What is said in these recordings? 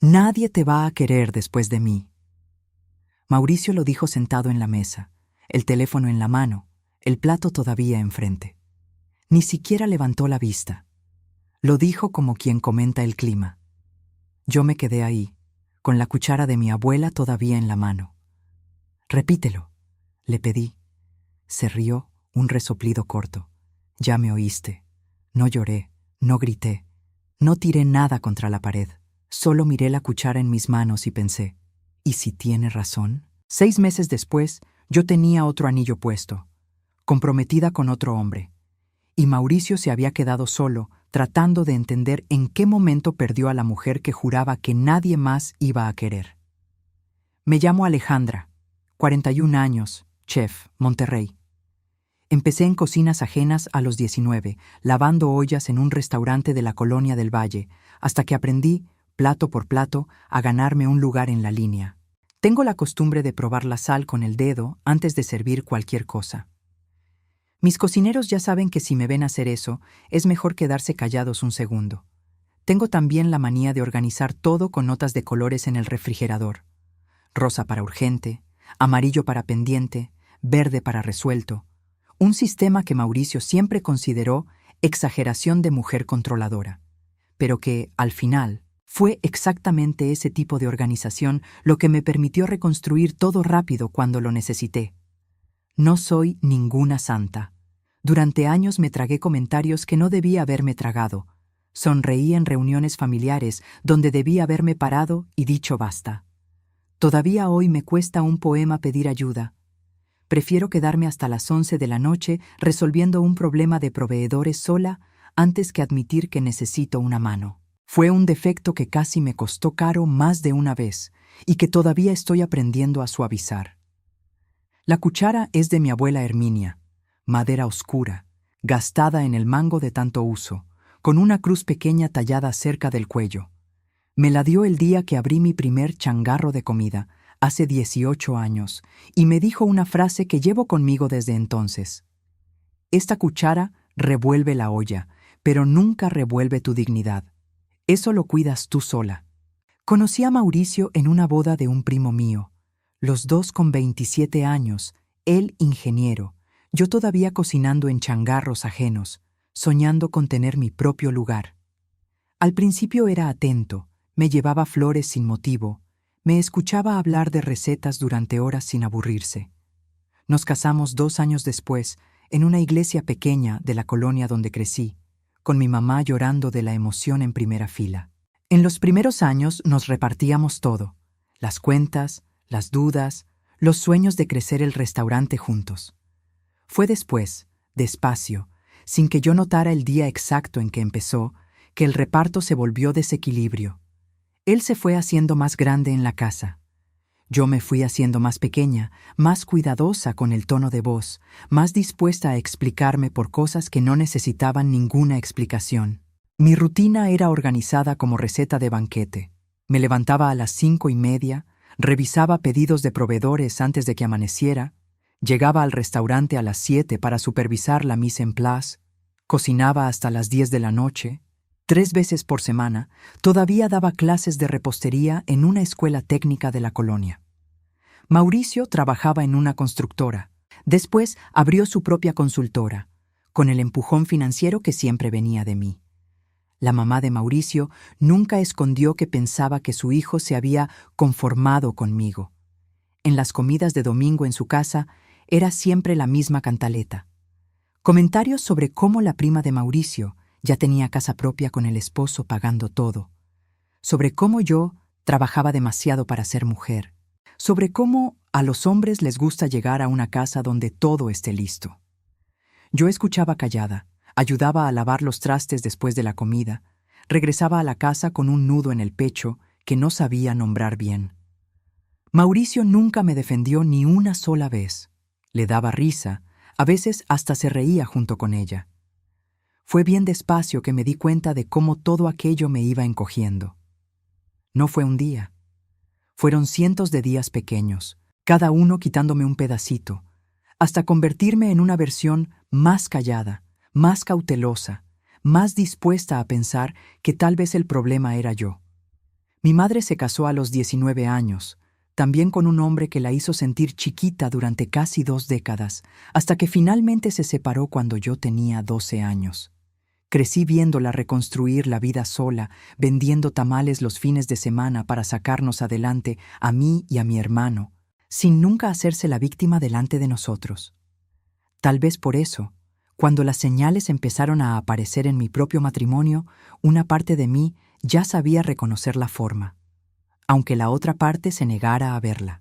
Nadie te va a querer después de mí. Mauricio lo dijo sentado en la mesa, el teléfono en la mano, el plato todavía enfrente. Ni siquiera levantó la vista. Lo dijo como quien comenta el clima. Yo me quedé ahí, con la cuchara de mi abuela todavía en la mano. Repítelo, le pedí. Se rió, un resoplido corto. Ya me oíste. No lloré, no grité, no tiré nada contra la pared. Solo miré la cuchara en mis manos y pensé, ¿y si tiene razón? 6 meses después, yo tenía otro anillo puesto, comprometida con otro hombre, y Mauricio se había quedado solo, tratando de entender en qué momento perdió a la mujer que juraba que nadie más iba a querer. Me llamo Alejandra, 41 años, chef, Monterrey. Empecé en cocinas ajenas a los 19, lavando ollas en un restaurante de la Colonia del Valle, hasta que aprendí, plato por plato, a ganarme un lugar en la línea. Tengo la costumbre de probar la sal con el dedo antes de servir cualquier cosa. Mis cocineros ya saben que si me ven hacer eso, es mejor quedarse callados un segundo. Tengo también la manía de organizar todo con notas de colores en el refrigerador. Rosa para urgente, amarillo para pendiente, verde para resuelto. Un sistema que Mauricio siempre consideró exageración de mujer controladora, pero que, al final, fue exactamente ese tipo de organización lo que me permitió reconstruir todo rápido cuando lo necesité. No soy ninguna santa. Durante años me tragué comentarios que no debía haberme tragado. Sonreí en reuniones familiares donde debía haberme parado y dicho basta. Todavía hoy me cuesta un poema pedir ayuda. Prefiero quedarme hasta las 11 de la noche resolviendo un problema de proveedores sola antes que admitir que necesito una mano. Fue un defecto que casi me costó caro más de una vez y que todavía estoy aprendiendo a suavizar. La cuchara es de mi abuela Herminia, madera oscura, gastada en el mango de tanto uso, con una cruz pequeña tallada cerca del cuello. Me la dio el día que abrí mi primer changarro de comida, hace 18 años, y me dijo una frase que llevo conmigo desde entonces. Esta cuchara revuelve la olla, pero nunca revuelve tu dignidad. Eso lo cuidas tú sola. Conocí a Mauricio en una boda de un primo mío, los dos con 27 años, él ingeniero, yo todavía cocinando en changarros ajenos, soñando con tener mi propio lugar. Al principio era atento, me llevaba flores sin motivo, me escuchaba hablar de recetas durante horas sin aburrirse. Nos casamos 2 años después, en una iglesia pequeña de la colonia donde crecí, con mi mamá llorando de la emoción en primera fila. En los primeros años nos repartíamos todo, las cuentas, las dudas, los sueños de crecer el restaurante juntos. Fue después, despacio, sin que yo notara el día exacto en que empezó, que el reparto se volvió desequilibrio. Él se fue haciendo más grande en la casa. Yo me fui haciendo más pequeña, más cuidadosa con el tono de voz, más dispuesta a explicarme por cosas que no necesitaban ninguna explicación. Mi rutina era organizada como receta de banquete. Me levantaba a las 5:30, revisaba pedidos de proveedores antes de que amaneciera, llegaba al restaurante a las 7 para supervisar la mise en place, cocinaba hasta las 10 de la noche. 3 veces por semana, todavía daba clases de repostería en una escuela técnica de la colonia. Mauricio trabajaba en una constructora. Después abrió su propia consultora, con el empujón financiero que siempre venía de mí. La mamá de Mauricio nunca escondió que pensaba que su hijo se había conformado conmigo. En las comidas de domingo en su casa era siempre la misma cantaleta. Comentarios sobre cómo la prima de Mauricio ya tenía casa propia con el esposo pagando todo, sobre cómo yo trabajaba demasiado para ser mujer, sobre cómo a los hombres les gusta llegar a una casa donde todo esté listo. Yo escuchaba callada, ayudaba a lavar los trastes después de la comida, regresaba a la casa con un nudo en el pecho que no sabía nombrar bien. Mauricio nunca me defendió ni una sola vez. Le daba risa, a veces hasta se reía junto con ella. Fue bien despacio que me di cuenta de cómo todo aquello me iba encogiendo. No fue un día. Fueron cientos de días pequeños, cada uno quitándome un pedacito, hasta convertirme en una versión más callada, más cautelosa, más dispuesta a pensar que tal vez el problema era yo. Mi madre se casó a los 19 años, también con un hombre que la hizo sentir chiquita durante casi 2 décadas, hasta que finalmente se separó cuando yo tenía 12 años. Crecí viéndola reconstruir la vida sola, vendiendo tamales los fines de semana para sacarnos adelante a mí y a mi hermano, sin nunca hacerse la víctima delante de nosotros. Tal vez por eso, cuando las señales empezaron a aparecer en mi propio matrimonio, una parte de mí ya sabía reconocer la forma, aunque la otra parte se negara a verla.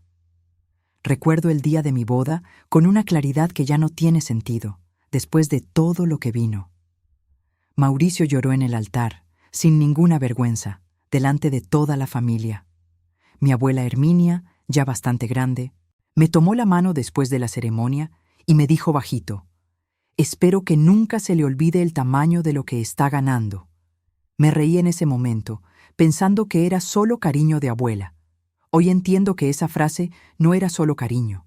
Recuerdo el día de mi boda con una claridad que ya no tiene sentido, después de todo lo que vino. Mauricio lloró en el altar, sin ninguna vergüenza, delante de toda la familia. Mi abuela Herminia, ya bastante grande, me tomó la mano después de la ceremonia y me dijo bajito: «Espero que nunca se le olvide el tamaño de lo que está ganando». Me reí en ese momento, pensando que era solo cariño de abuela. Hoy entiendo que esa frase no era solo cariño.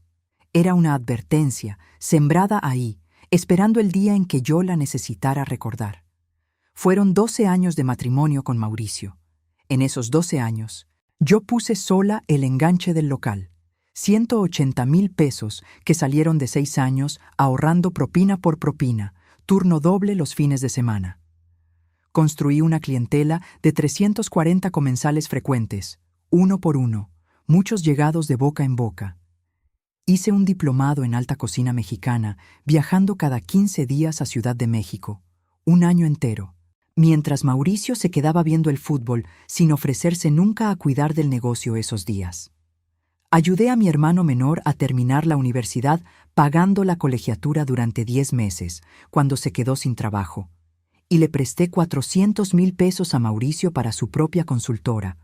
Era una advertencia, sembrada ahí, esperando el día en que yo la necesitara recordar. Fueron 12 años de matrimonio con Mauricio. En esos 12 años, yo puse sola el enganche del local, 180,000 pesos que salieron de 6 años ahorrando propina por propina, turno doble los fines de semana. Construí una clientela de 340 comensales frecuentes, uno por uno, muchos llegados de boca en boca. Hice un diplomado en alta cocina mexicana, viajando cada 15 días a Ciudad de México, un año entero, mientras Mauricio se quedaba viendo el fútbol sin ofrecerse nunca a cuidar del negocio esos días. Ayudé a mi hermano menor a terminar la universidad pagando la colegiatura durante 10 meses, cuando se quedó sin trabajo, y le presté 400,000 pesos a Mauricio para su propia consultora,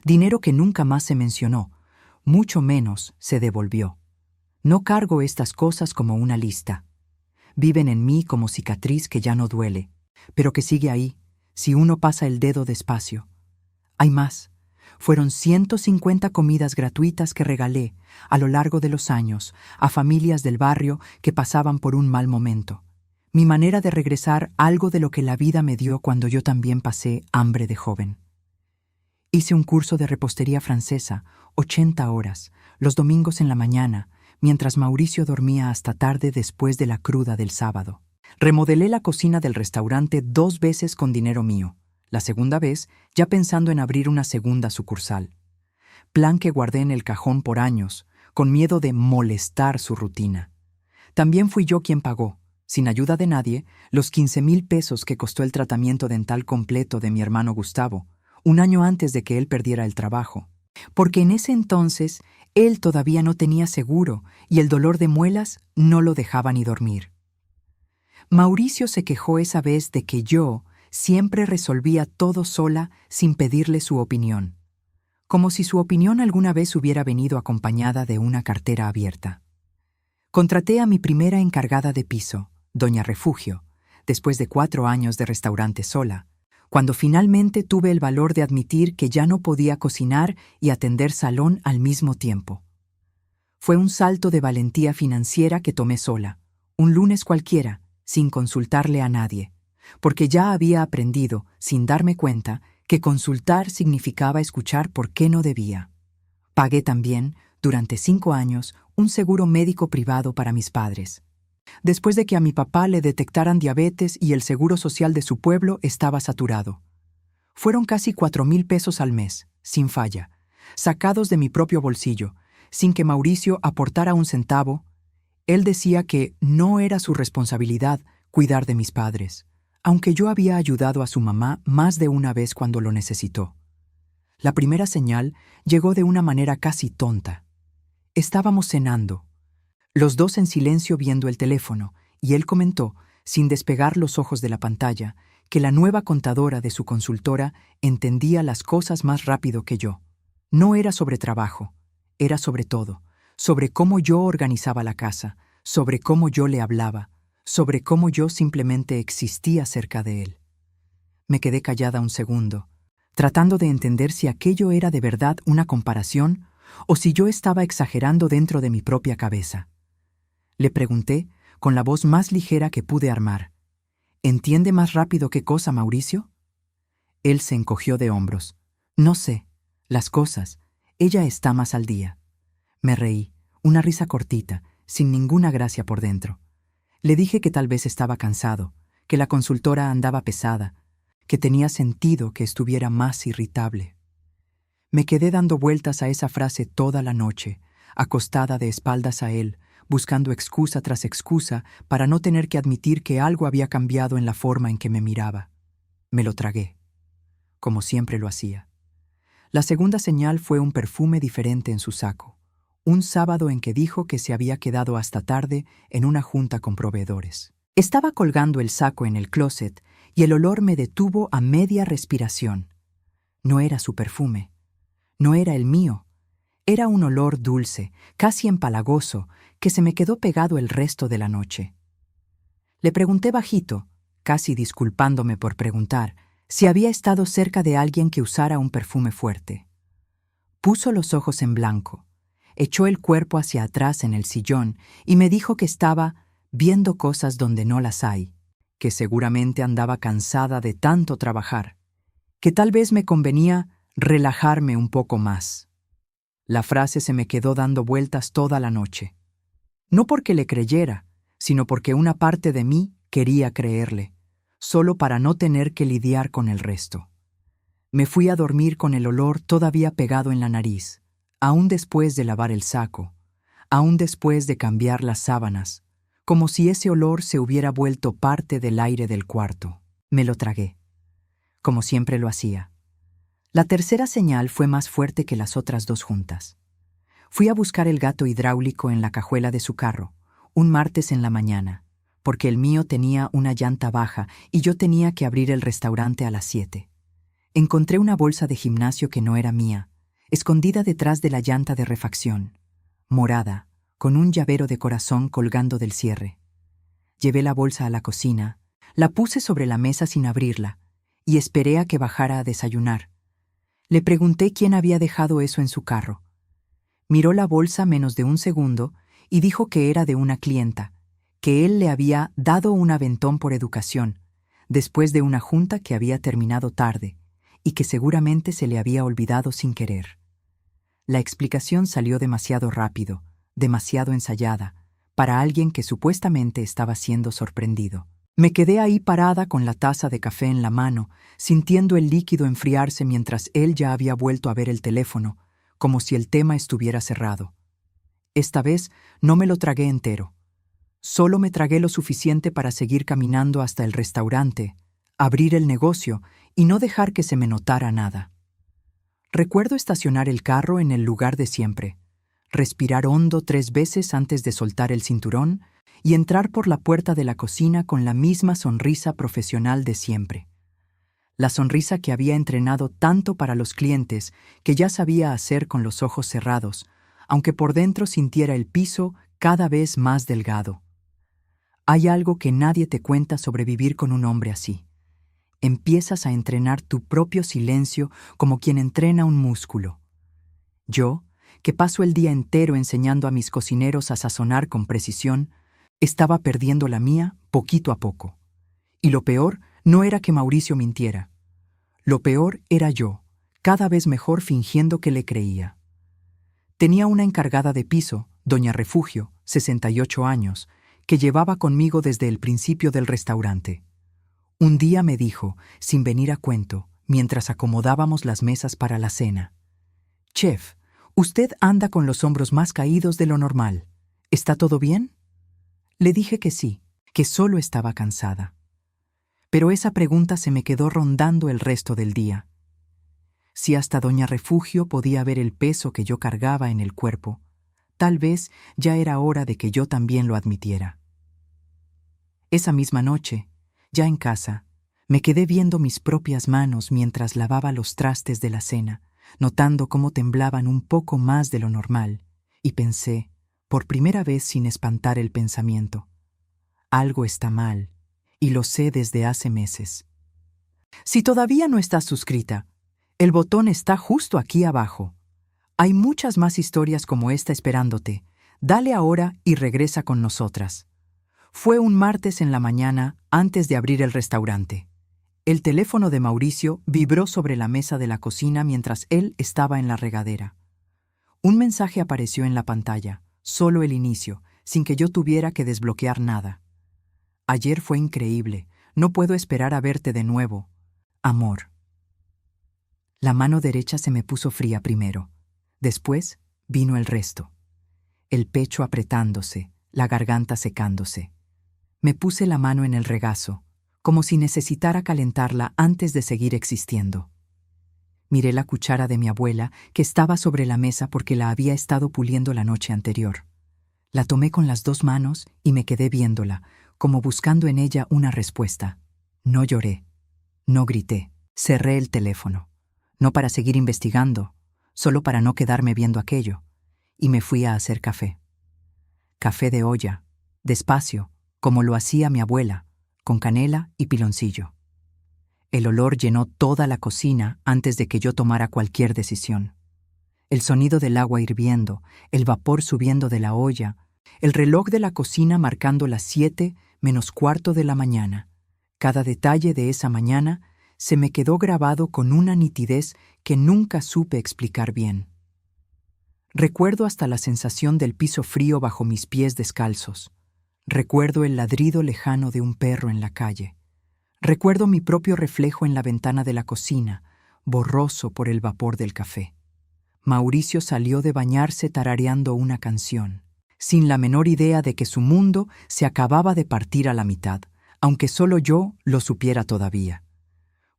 dinero que nunca más se mencionó, mucho menos se devolvió. No cargo estas cosas como una lista. Viven en mí como cicatriz que ya no duele, pero que sigue ahí, si uno pasa el dedo despacio. Hay más. Fueron 150 comidas gratuitas que regalé, a lo largo de los años, a familias del barrio que pasaban por un mal momento. Mi manera de regresar algo de lo que la vida me dio cuando yo también pasé hambre de joven. Hice un curso de repostería francesa, 80 horas, los domingos en la mañana, mientras Mauricio dormía hasta tarde después de la cruda del sábado. Remodelé la cocina del restaurante 2 veces con dinero mío, la segunda vez ya pensando en abrir una segunda sucursal. Plan que guardé en el cajón por años, con miedo de molestar su rutina. También fui yo quien pagó, sin ayuda de nadie, los 15,000 pesos que costó el tratamiento dental completo de mi hermano Gustavo, un año antes de que él perdiera el trabajo. Porque en ese entonces él todavía no tenía seguro y el dolor de muelas no lo dejaba ni dormir. Mauricio se quejó esa vez de que yo siempre resolvía todo sola sin pedirle su opinión, como si su opinión alguna vez hubiera venido acompañada de una cartera abierta. Contraté a mi primera encargada de piso, doña Refugio, después de 4 años de restaurante sola, cuando finalmente tuve el valor de admitir que ya no podía cocinar y atender salón al mismo tiempo. Fue un salto de valentía financiera que tomé sola, un lunes cualquiera, sin consultarle a nadie, porque ya había aprendido, sin darme cuenta, que consultar significaba escuchar por qué no debía. Pagué también, durante 5 años, un seguro médico privado para mis padres. Después de que a mi papá le detectaran diabetes y el seguro social de su pueblo estaba saturado. Fueron casi 4,000 pesos al mes, sin falla, sacados de mi propio bolsillo, sin que Mauricio aportara un centavo. Él decía que no era su responsabilidad cuidar de mis padres, aunque yo había ayudado a su mamá más de una vez cuando lo necesitó. La primera señal llegó de una manera casi tonta. Estábamos cenando, los dos en silencio viendo el teléfono, y él comentó, sin despegar los ojos de la pantalla, que la nueva contadora de su consultora entendía las cosas más rápido que yo. No era sobre trabajo, era sobre todo, sobre cómo yo organizaba la casa, sobre cómo yo le hablaba, sobre cómo yo simplemente existía cerca de él. Me quedé callada un segundo, tratando de entender si aquello era de verdad una comparación o si yo estaba exagerando dentro de mi propia cabeza. Le pregunté, con la voz más ligera que pude armar: ¿Entiende más rápido qué cosa, Mauricio? Él se encogió de hombros. No sé, Las cosas, ella está más al día. Me reí, una risa cortita, sin ninguna gracia por dentro. Le dije que tal vez estaba cansado, que la consultora andaba pesada, que tenía sentido que estuviera más irritable. Me quedé dando vueltas a esa frase toda la noche, acostada de espaldas a él, buscando excusa tras excusa para no tener que admitir que algo había cambiado en la forma en que me miraba. Me lo tragué, como siempre lo hacía. La segunda señal fue un perfume diferente en su saco, un sábado en que dijo que se había quedado hasta tarde en una junta con proveedores. Estaba colgando el saco en el closet y el olor me detuvo a media respiración. No era su perfume, no era el mío. Era un olor dulce, casi empalagoso, que se me quedó pegado el resto de la noche. Le pregunté bajito, casi disculpándome por preguntar, si había estado cerca de alguien que usara un perfume fuerte. Puso los ojos en blanco, echó el cuerpo hacia atrás en el sillón y me dijo que estaba viendo cosas donde no las hay, que seguramente andaba cansada de tanto trabajar, que tal vez me convenía relajarme un poco más. La frase se me quedó dando vueltas toda la noche. No porque le creyera, sino porque una parte de mí quería creerle, solo para no tener que lidiar con el resto. Me fui a dormir con el olor todavía pegado en la nariz, aún después de lavar el saco, aún después de cambiar las sábanas, como si ese olor se hubiera vuelto parte del aire del cuarto. Me lo tragué, como siempre lo hacía. La tercera señal fue más fuerte que las otras dos juntas. Fui a buscar el gato hidráulico en la cajuela de su carro, un martes en la mañana, porque el mío tenía una llanta baja y yo tenía que abrir el restaurante a las 7. Encontré una bolsa de gimnasio que no era mía, escondida detrás de la llanta de refacción, morada, con un llavero de corazón colgando del cierre. Llevé la bolsa a la cocina, la puse sobre la mesa sin abrirla y esperé a que bajara a desayunar. Le pregunté quién había dejado eso en su carro. Miró la bolsa menos de un segundo y dijo que era de una clienta, que él le había dado un aventón por educación, después de una junta que había terminado tarde y que seguramente se le había olvidado sin querer. La explicación salió demasiado rápido, demasiado ensayada, para alguien que supuestamente estaba siendo sorprendido. Me quedé ahí parada con la taza de café en la mano, sintiendo el líquido enfriarse mientras él ya había vuelto a ver el teléfono, como si el tema estuviera cerrado. Esta vez no me lo tragué entero. Solo me tragué lo suficiente para seguir caminando hasta el restaurante, abrir el negocio y no dejar que se me notara nada. Recuerdo estacionar el carro en el lugar de siempre, respirar hondo 3 veces antes de soltar el cinturón y entrar por la puerta de la cocina con la misma sonrisa profesional de siempre. La sonrisa que había entrenado tanto para los clientes que ya sabía hacer con los ojos cerrados, aunque por dentro sintiera el piso cada vez más delgado. Hay algo que nadie te cuenta sobre vivir con un hombre así. Empiezas a entrenar tu propio silencio como quien entrena un músculo. Yo, que paso el día entero enseñando a mis cocineros a sazonar con precisión, estaba perdiendo la mía poquito a poco. Y lo peor no era que Mauricio mintiera. Lo peor era yo, cada vez mejor fingiendo que le creía. Tenía una encargada de piso, doña Refugio, 68 años, que llevaba conmigo desde el principio del restaurante. Un día me dijo, sin venir a cuento, mientras acomodábamos las mesas para la cena: «Chef, usted anda con los hombros más caídos de lo normal. ¿Está todo bien?» Le dije que sí, que solo estaba cansada. Pero esa pregunta se me quedó rondando el resto del día. Si hasta doña Refugio podía ver el peso que yo cargaba en el cuerpo, tal vez ya era hora de que yo también lo admitiera. Esa misma noche, ya en casa, me quedé viendo mis propias manos mientras lavaba los trastes de la cena, notando cómo temblaban un poco más de lo normal, y pensé, por primera vez sin espantar el pensamiento: algo está mal, y lo sé desde hace meses. Si todavía no estás suscrita, el botón está justo aquí abajo. Hay muchas más historias como esta esperándote. Dale ahora y regresa con nosotras. Fue un martes en la mañana antes de abrir el restaurante. El teléfono de Mauricio vibró sobre la mesa de la cocina mientras él estaba en la regadera. Un mensaje apareció en la pantalla, solo el inicio, sin que yo tuviera que desbloquear nada. Ayer fue increíble. No puedo esperar a verte de nuevo. Amor. La mano derecha se me puso fría primero. Después vino el resto. El pecho apretándose, la garganta secándose. Me puse la mano en el regazo, como si necesitara calentarla antes de seguir existiendo. Miré la cuchara de mi abuela, que estaba sobre la mesa porque la había estado puliendo la noche anterior. La tomé con las dos manos y me quedé viéndola, como buscando en ella una respuesta. No lloré, no grité, cerré el teléfono. No para seguir investigando, solo para no quedarme viendo aquello, y me fui a hacer café. Café de olla, despacio, como lo hacía mi abuela, con canela y piloncillo. El olor llenó toda la cocina antes de que yo tomara cualquier decisión. El sonido del agua hirviendo, el vapor subiendo de la olla, el reloj de la cocina marcando las 7:45 de la mañana. Cada detalle de esa mañana se me quedó grabado con una nitidez que nunca supe explicar bien. Recuerdo hasta la sensación del piso frío bajo mis pies descalzos. Recuerdo el ladrido lejano de un perro en la calle. Recuerdo mi propio reflejo en la ventana de la cocina, borroso por el vapor del café. Mauricio salió de bañarse tarareando una canción, sin la menor idea de que su mundo se acababa de partir a la mitad, aunque solo yo lo supiera todavía.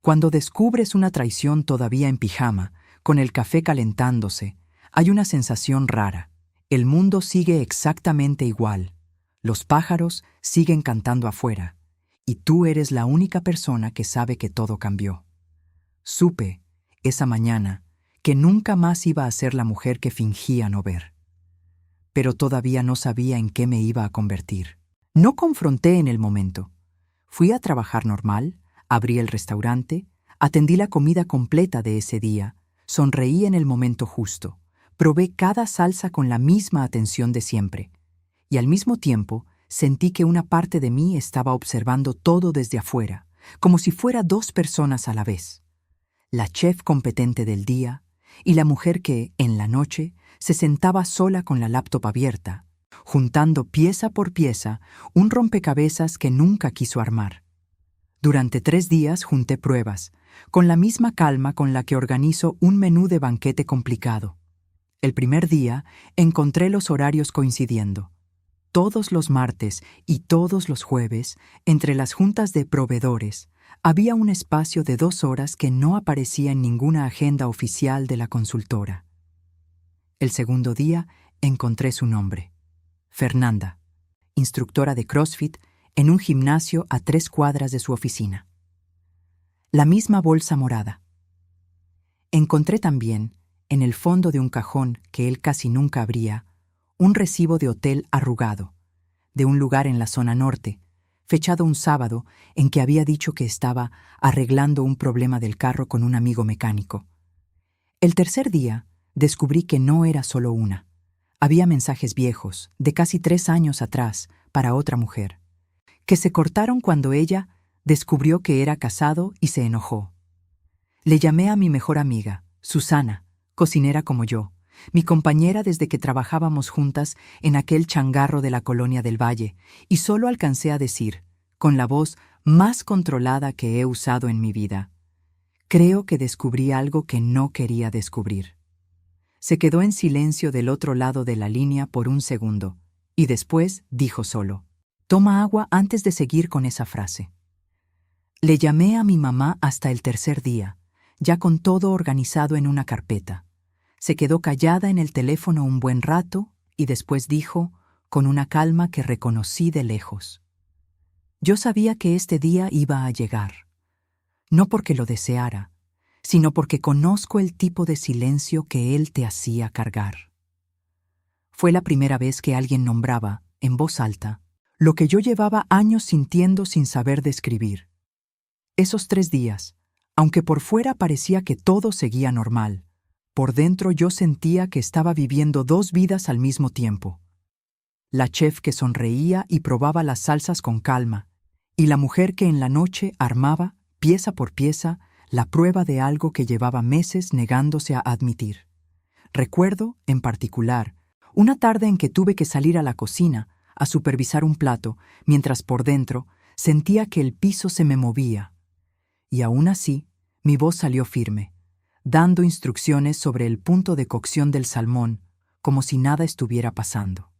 Cuando descubres una traición todavía en pijama, con el café calentándose, hay una sensación rara. El mundo sigue exactamente igual. Los pájaros siguen cantando afuera, y tú eres la única persona que sabe que todo cambió. Supe, esa mañana, que nunca más iba a ser la mujer que fingía no ver. Pero todavía no sabía en qué me iba a convertir. No confronté en el momento. Fui a trabajar normal, abrí el restaurante, atendí la comida completa de ese día, sonreí en el momento justo, probé cada salsa con la misma atención de siempre, y al mismo tiempo sentí que una parte de mí estaba observando todo desde afuera, como si fuera dos personas a la vez. La chef competente del día y la mujer que, en la noche, se sentaba sola con la laptop abierta, juntando pieza por pieza un rompecabezas que nunca quiso armar. Durante 3 días junté pruebas, con la misma calma con la que organizo un menú de banquete complicado. El primer día encontré los horarios coincidiendo. Todos los martes y todos los jueves, entre las juntas de proveedores, había un espacio de 2 horas que no aparecía en ninguna agenda oficial de la consultora. El segundo día encontré su nombre: Fernanda, instructora de CrossFit en un gimnasio a 3 cuadras de su oficina. La misma bolsa morada. Encontré también, en el fondo de un cajón que él casi nunca abría, un recibo de hotel arrugado, de un lugar en la zona norte, fechado un sábado en que había dicho que estaba arreglando un problema del carro con un amigo mecánico. El tercer día descubrí que no era solo una. Había mensajes viejos, de casi 3 años atrás, para otra mujer, que se cortaron cuando ella descubrió que era casado y se enojó. Le llamé a mi mejor amiga, Susana, cocinera como yo, mi compañera desde que trabajábamos juntas en aquel changarro de la Colonia del Valle, y solo alcancé a decir, con la voz más controlada que he usado en mi vida: creo que descubrí algo que no quería descubrir. Se quedó en silencio del otro lado de la línea por un segundo, y después dijo solo: toma agua antes de seguir con esa frase. Le llamé a mi mamá hasta el tercer día, ya con todo organizado en una carpeta. Se quedó callada en el teléfono un buen rato y después dijo, con una calma que reconocí de lejos: yo sabía que este día iba a llegar, no porque lo deseara, sino porque conozco el tipo de silencio que él te hacía cargar. Fue la primera vez que alguien nombraba, en voz alta, lo que yo llevaba años sintiendo sin saber describir. Esos 3 días, aunque por fuera parecía que todo seguía normal, por dentro yo sentía que estaba viviendo 2 vidas al mismo tiempo. La chef que sonreía y probaba las salsas con calma, y la mujer que en la noche armaba pieza por pieza, la prueba de algo que llevaba meses negándose a admitir. Recuerdo, en particular, una tarde en que tuve que salir a la cocina a supervisar un plato, mientras por dentro sentía que el piso se me movía. Y aún así, mi voz salió firme, dando instrucciones sobre el punto de cocción del salmón, como si nada estuviera pasando.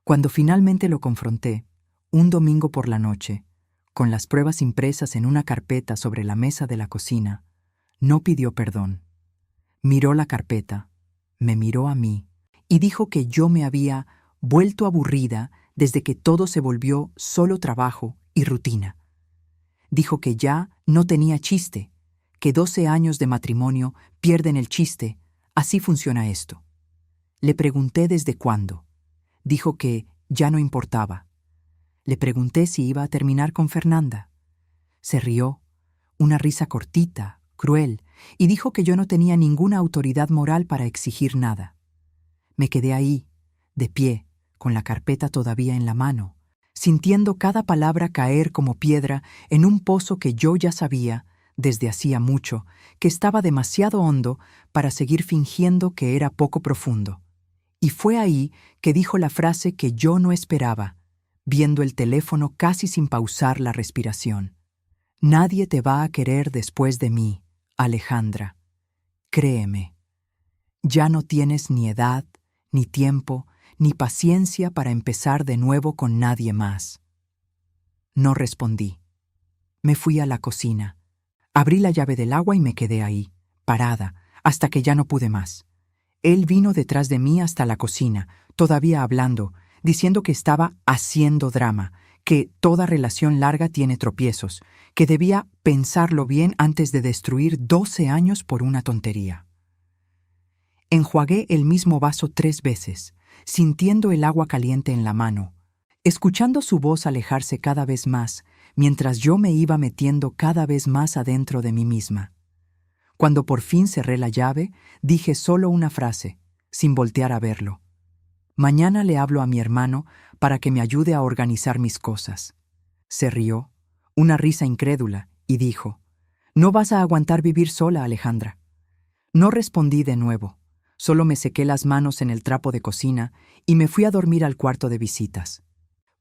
Cuando finalmente lo confronté, un domingo por la noche, con las pruebas impresas en una carpeta sobre la mesa de la cocina, no pidió perdón. Miró la carpeta, me miró a mí y dijo que yo me había vuelto aburrida desde que todo se volvió solo trabajo y rutina. Dijo que ya no tenía chiste, que 12 años de matrimonio pierden el chiste, así funciona esto. Le pregunté desde cuándo. Dijo que ya no importaba. Le pregunté si iba a terminar con Fernanda. Se rió, una risa cortita, cruel, y dijo que yo no tenía ninguna autoridad moral para exigir nada. Me quedé ahí, de pie, con la carpeta todavía en la mano, sintiendo cada palabra caer como piedra en un pozo que yo ya sabía, desde hacía mucho, que estaba demasiado hondo para seguir fingiendo que era poco profundo. Y fue ahí que dijo la frase que yo no esperaba, viendo el teléfono casi sin pausar la respiración. Nadie te va a querer después de mí, Alejandra. Créeme. Ya no tienes ni edad, ni tiempo, ni paciencia para empezar de nuevo con nadie más. No respondí. Me fui a la cocina. Abrí la llave del agua y me quedé ahí, parada, hasta que ya no pude más. Él vino detrás de mí hasta la cocina, todavía hablando, diciendo que estaba haciendo drama, que toda relación larga tiene tropiezos, que debía pensarlo bien antes de destruir 12 años por una tontería. Enjuagué el mismo vaso 3 veces, sintiendo el agua caliente en la mano, escuchando su voz alejarse cada vez más, mientras yo me iba metiendo cada vez más adentro de mí misma. Cuando por fin cerré la llave, dije solo una frase, sin voltear a verlo. Mañana le hablo a mi hermano para que me ayude a organizar mis cosas. Se rió, una risa incrédula, y dijo, «No vas a aguantar vivir sola, Alejandra». No respondí de nuevo, solo me sequé las manos en el trapo de cocina y me fui a dormir al cuarto de visitas.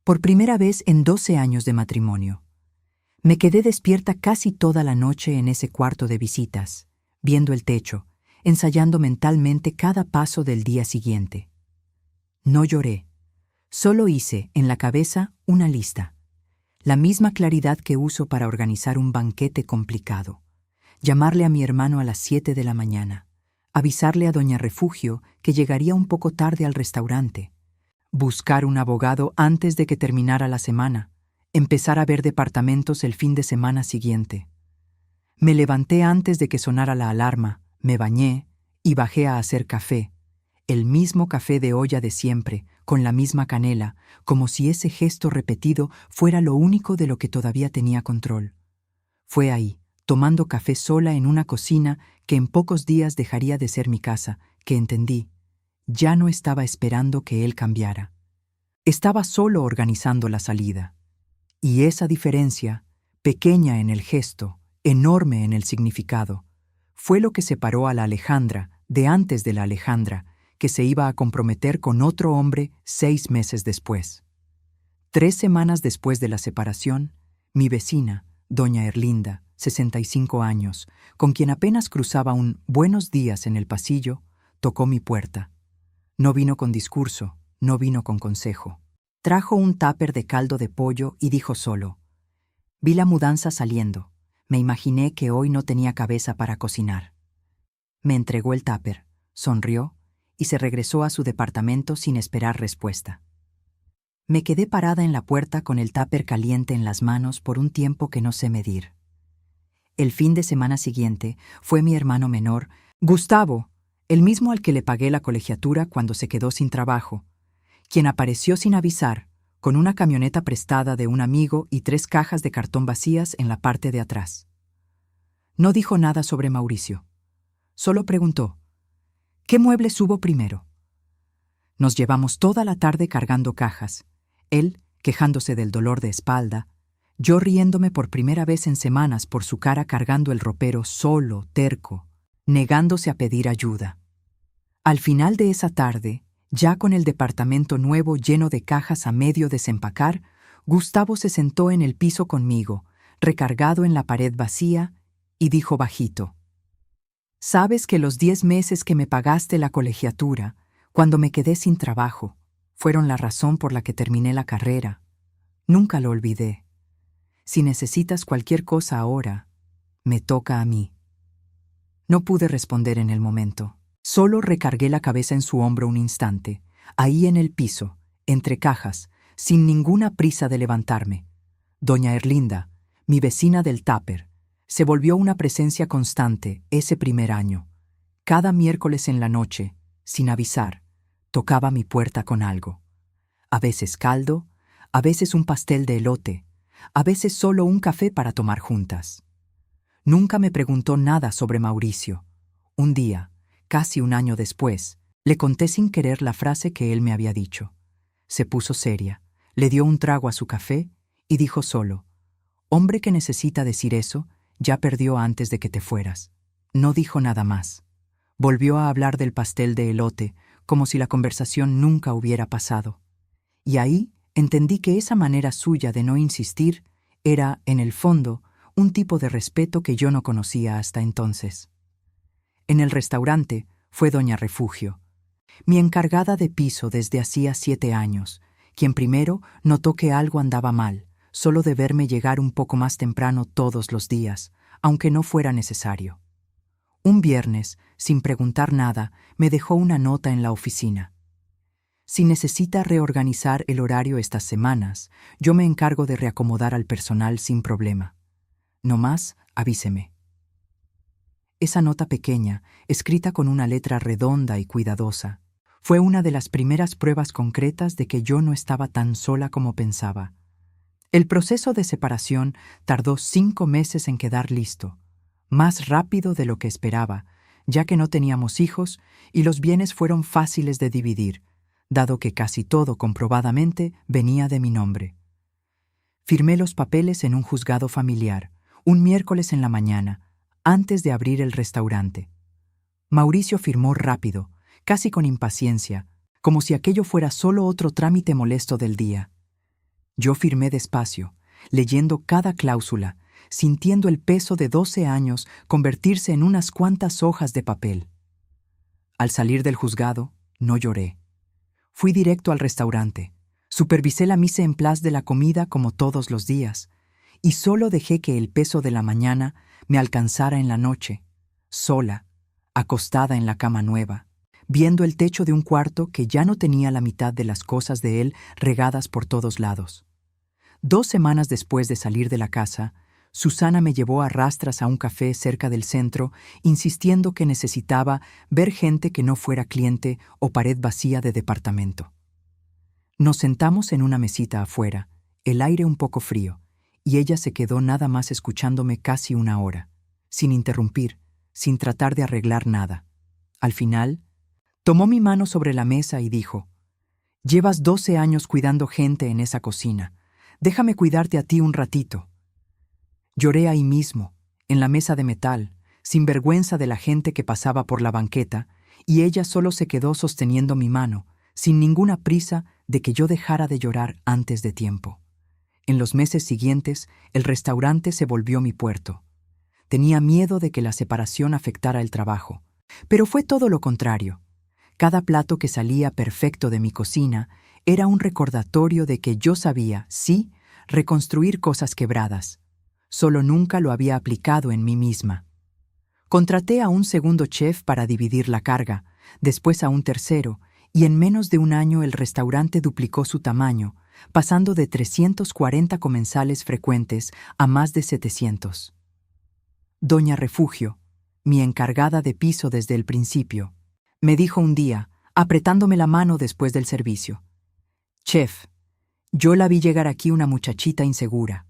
Por primera vez en 12 años de matrimonio. Me quedé despierta casi toda la noche en ese cuarto de visitas, viendo el techo, ensayando mentalmente cada paso del día siguiente. No lloré, solo hice en la cabeza una lista, la misma claridad que uso para organizar un banquete complicado. Llamarle a mi hermano a las 7 de la mañana, avisarle a doña Refugio que llegaría un poco tarde al restaurante, buscar un abogado antes de que terminara la semana, empezar a ver departamentos el fin de semana siguiente. Me levanté antes de que sonara la alarma, me bañé y bajé a hacer café, el mismo café de olla de siempre, con la misma canela, como si ese gesto repetido fuera lo único de lo que todavía tenía control. Fue ahí, tomando café sola en una cocina que en pocos días dejaría de ser mi casa, que entendí. Ya no estaba esperando que él cambiara. Estaba solo organizando la salida. Y esa diferencia, pequeña en el gesto, enorme en el significado, fue lo que separó a la Alejandra de antes de la Alejandra, que se iba a comprometer con otro hombre 6 meses después. 3 semanas después de la separación, mi vecina, doña Erlinda, 65 años, con quien apenas cruzaba un «buenos días» en el pasillo, tocó mi puerta. No vino con discurso, no vino con consejo. Trajo un tupper de caldo de pollo y dijo solo, «Vi la mudanza saliendo. Me imaginé que hoy no tenía cabeza para cocinar». Me entregó el tupper, sonrió y se regresó a su departamento sin esperar respuesta. Me quedé parada en la puerta con el tupper caliente en las manos por un tiempo que no sé medir. El fin de semana siguiente fue mi hermano menor, Gustavo, el mismo al que le pagué la colegiatura cuando se quedó sin trabajo, quien apareció sin avisar, con una camioneta prestada de un amigo y 3 cajas de cartón vacías en la parte de atrás. No dijo nada sobre Mauricio. Solo preguntó, ¿qué mueble subo primero? Nos llevamos toda la tarde cargando cajas, él quejándose del dolor de espalda, Yo riéndome por primera vez en semanas por su cara cargando el ropero solo, terco, negándose a pedir ayuda. Al final de esa tarde, ya con el departamento nuevo lleno de cajas a medio desempacar, Gustavo se sentó en el piso conmigo, recargado en la pared vacía, y dijo bajito: «Sabes que los 10 meses que me pagaste la colegiatura, cuando me quedé sin trabajo, fueron la razón por la que terminé la carrera. Nunca lo olvidé. Si necesitas cualquier cosa ahora, me toca a mí». No pude responder en el momento. Solo recargué la cabeza en su hombro un instante, ahí en el piso, entre cajas, sin ninguna prisa de levantarme. Doña Erlinda, mi vecina del Tupper, se volvió una presencia constante ese primer año. Cada miércoles en la noche, sin avisar, tocaba mi puerta con algo. A veces caldo, a veces un pastel de elote, a veces solo un café para tomar juntas. Nunca me preguntó nada sobre Mauricio. Un día, casi un año después, le conté sin querer la frase que él me había dicho. Se puso seria, le dio un trago a su café y dijo solo: «Hombre que necesita decir eso, ya perdió antes de que te fueras». No dijo nada más. Volvió a hablar del pastel de elote, como si la conversación nunca hubiera pasado. Y ahí entendí que esa manera suya de no insistir era, en el fondo, un tipo de respeto que yo no conocía hasta entonces. En el restaurante fue doña Refugio, mi encargada de piso desde hacía 7 años, quien primero notó que algo andaba mal, solo de verme llegar un poco más temprano todos los días, aunque no fuera necesario. Un viernes, sin preguntar nada, me dejó una nota en la oficina: «Si necesita reorganizar el horario estas semanas, yo me encargo de reacomodar al personal sin problema. No más, avíseme». Esa nota pequeña, escrita con una letra redonda y cuidadosa, fue una de las primeras pruebas concretas de que yo no estaba tan sola como pensaba. El proceso de separación tardó 5 meses en quedar listo, más rápido de lo que esperaba, ya que no teníamos hijos y los bienes fueron fáciles de dividir, dado que casi todo comprobadamente venía de mi nombre. Firmé los papeles en un juzgado familiar, un miércoles en la mañana, antes de abrir el restaurante. Mauricio firmó rápido, casi con impaciencia, como si aquello fuera solo otro trámite molesto del día. Yo firmé despacio, leyendo cada cláusula, sintiendo el peso de 12 años convertirse en unas cuantas hojas de papel. Al salir del juzgado, no lloré. Fui directo al restaurante, supervisé la mise en place de la comida como todos los días, y solo dejé que el peso de la mañana me alcanzara en la noche, sola, acostada en la cama nueva, viendo el techo de un cuarto que ya no tenía la mitad de las cosas de él regadas por todos lados. 2 semanas después de salir de la casa, Susana me llevó a rastras a un café cerca del centro, insistiendo que necesitaba ver gente que no fuera cliente o pared vacía de departamento. Nos sentamos en una mesita afuera, el aire un poco frío, y ella se quedó nada más escuchándome casi 1 hora, sin interrumpir, sin tratar de arreglar nada. Al final, tomó mi mano sobre la mesa y dijo: «Llevas 12 años cuidando gente en esa cocina. Déjame cuidarte a ti un ratito». Lloré ahí mismo, en la mesa de metal, sin vergüenza de la gente que pasaba por la banqueta, y ella solo se quedó sosteniendo mi mano, sin ninguna prisa de que yo dejara de llorar antes de tiempo. En los meses siguientes, el restaurante se volvió mi puerto. Tenía miedo de que la separación afectara el trabajo, pero fue todo lo contrario. Cada plato que salía perfecto de mi cocina era un recordatorio de que yo sabía, sí, reconstruir cosas quebradas. Solo nunca lo había aplicado en mí misma. Contraté a un segundo chef para dividir la carga, después a un tercero, y en menos de 1 año el restaurante duplicó su tamaño, pasando de 340 comensales frecuentes a más de 700. Doña Refugio, mi encargada de piso desde el principio, me dijo un día, apretándome la mano después del servicio: «Chef, yo la vi llegar aquí una muchachita insegura.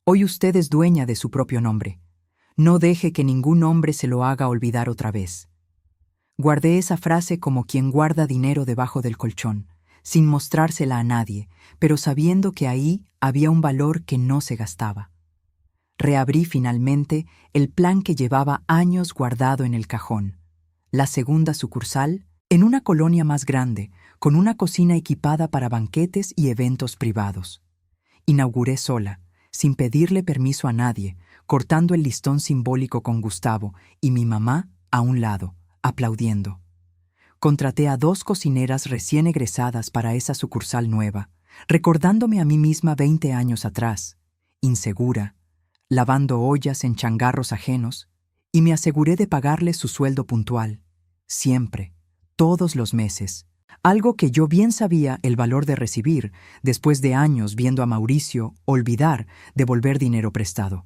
Hoy usted es dueña de su propio nombre. No deje que ningún hombre se lo haga olvidar otra vez». Guardé esa frase como quien guarda dinero debajo del colchón, sin mostrársela a nadie, pero sabiendo que ahí había un valor que no se gastaba. Reabrí finalmente el plan que llevaba años guardado en el cajón. La segunda sucursal, en una colonia más grande, con una cocina equipada para banquetes y eventos privados. Inauguré sola, sin pedirle permiso a nadie, cortando el listón simbólico con Gustavo y mi mamá a un lado, aplaudiendo. Contraté a 2 cocineras recién egresadas para esa sucursal nueva, recordándome a mí misma 20 años atrás, insegura, lavando ollas en changarros ajenos, y me aseguré de pagarles su sueldo puntual, siempre, todos los meses, algo que yo bien sabía el valor de recibir después de años viendo a Mauricio olvidar devolver dinero prestado.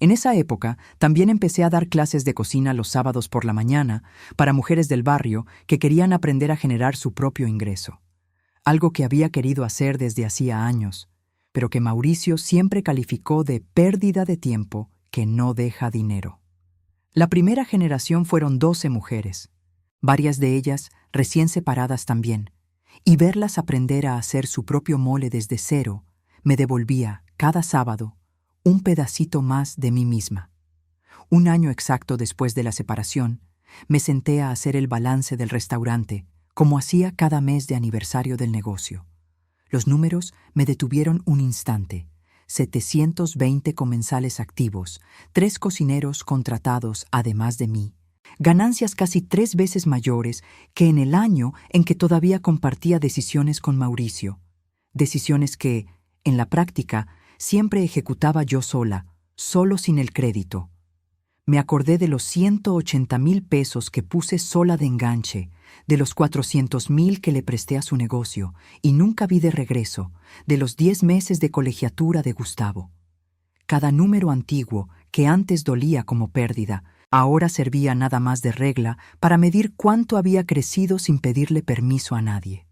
En esa época también empecé a dar clases de cocina los sábados por la mañana para mujeres del barrio que querían aprender a generar su propio ingreso, algo que había querido hacer desde hacía años, pero que Mauricio siempre calificó de pérdida de tiempo que no deja dinero. La primera generación fueron 12 mujeres, varias de ellas recién separadas también, y verlas aprender a hacer su propio mole desde cero me devolvía, cada sábado, un pedacito más de mí misma. Un año exacto después de la separación, me senté a hacer el balance del restaurante, como hacía cada mes de aniversario del negocio. Los números me detuvieron un instante. 720 comensales activos, 3 cocineros contratados además de mí. Ganancias casi 3 veces mayores que en el año en que todavía compartía decisiones con Mauricio. Decisiones que, en la práctica, siempre ejecutaba yo sola, solo sin el crédito. Me acordé de los 180,000 pesos que puse sola de enganche, de los 400,000 que le presté a su negocio y nunca vi de regreso, de los 10 meses de colegiatura de Gustavo. Cada número antiguo, que antes dolía como pérdida, ahora servía nada más de regla para medir cuánto había crecido sin pedirle permiso a nadie.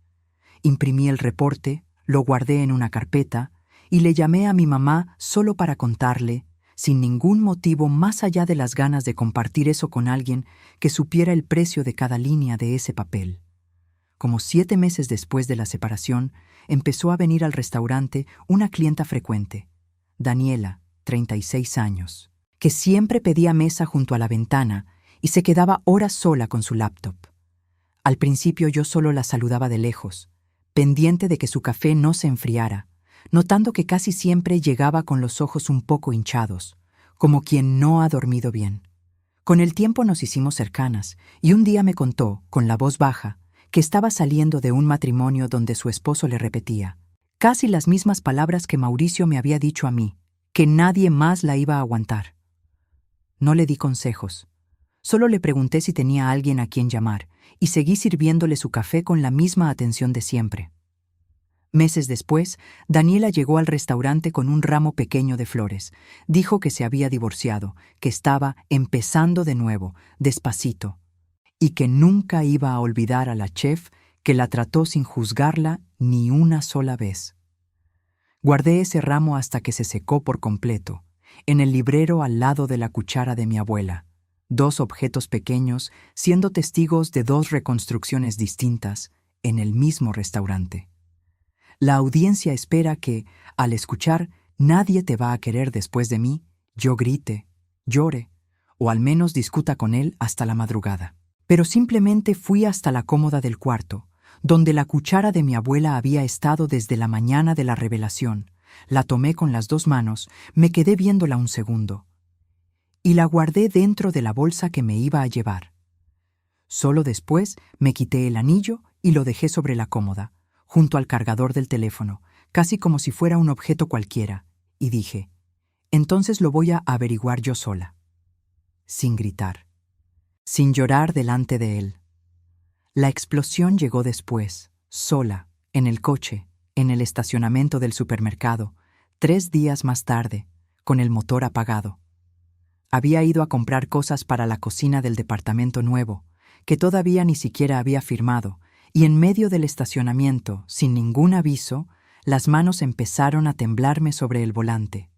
Imprimí el reporte, lo guardé en una carpeta y le llamé a mi mamá solo para contarle, sin ningún motivo más allá de las ganas de compartir eso con alguien que supiera el precio de cada línea de ese papel. Como 7 meses después de la separación, empezó a venir al restaurante una clienta frecuente, Daniela, 36 años, que siempre pedía mesa junto a la ventana y se quedaba horas sola con su laptop. Al principio yo solo la saludaba de lejos, pendiente de que su café no se enfriara, notando que casi siempre llegaba con los ojos un poco hinchados, como quien no ha dormido bien. Con el tiempo nos hicimos cercanas, y un día me contó, con la voz baja, que estaba saliendo de un matrimonio donde su esposo le repetía, casi las mismas palabras que Mauricio me había dicho a mí, que nadie más la iba a aguantar. No le di consejos. Solo le pregunté si tenía a alguien a quien llamar, y seguí sirviéndole su café con la misma atención de siempre. Meses después, Daniela llegó al restaurante con un ramo pequeño de flores. Dijo que se había divorciado, que estaba empezando de nuevo, despacito, y que nunca iba a olvidar a la chef que la trató sin juzgarla ni una sola vez. Guardé ese ramo hasta que se secó por completo, en el librero al lado de la cuchara de mi abuela. 2 objetos pequeños siendo testigos de 2 reconstrucciones distintas en el mismo restaurante. La audiencia espera que, al escuchar "nadie te va a querer después de mí", yo grite, llore, o al menos discuta con él hasta la madrugada. Pero simplemente fui hasta la cómoda del cuarto, donde la cuchara de mi abuela había estado desde la mañana de la revelación. La tomé con las 2 manos, me quedé viéndola un segundo, y la guardé dentro de la bolsa que me iba a llevar. Solo después me quité el anillo y lo dejé sobre la cómoda, junto al cargador del teléfono, casi como si fuera un objeto cualquiera, y dije, entonces lo voy a averiguar yo sola. Sin gritar, sin llorar delante de él. La explosión llegó después, sola, en el coche, en el estacionamiento del supermercado, 3 días más tarde, con el motor apagado. Había ido a comprar cosas para la cocina del departamento nuevo, que todavía ni siquiera había firmado, y en medio del estacionamiento, sin ningún aviso, las manos empezaron a temblarme sobre el volante.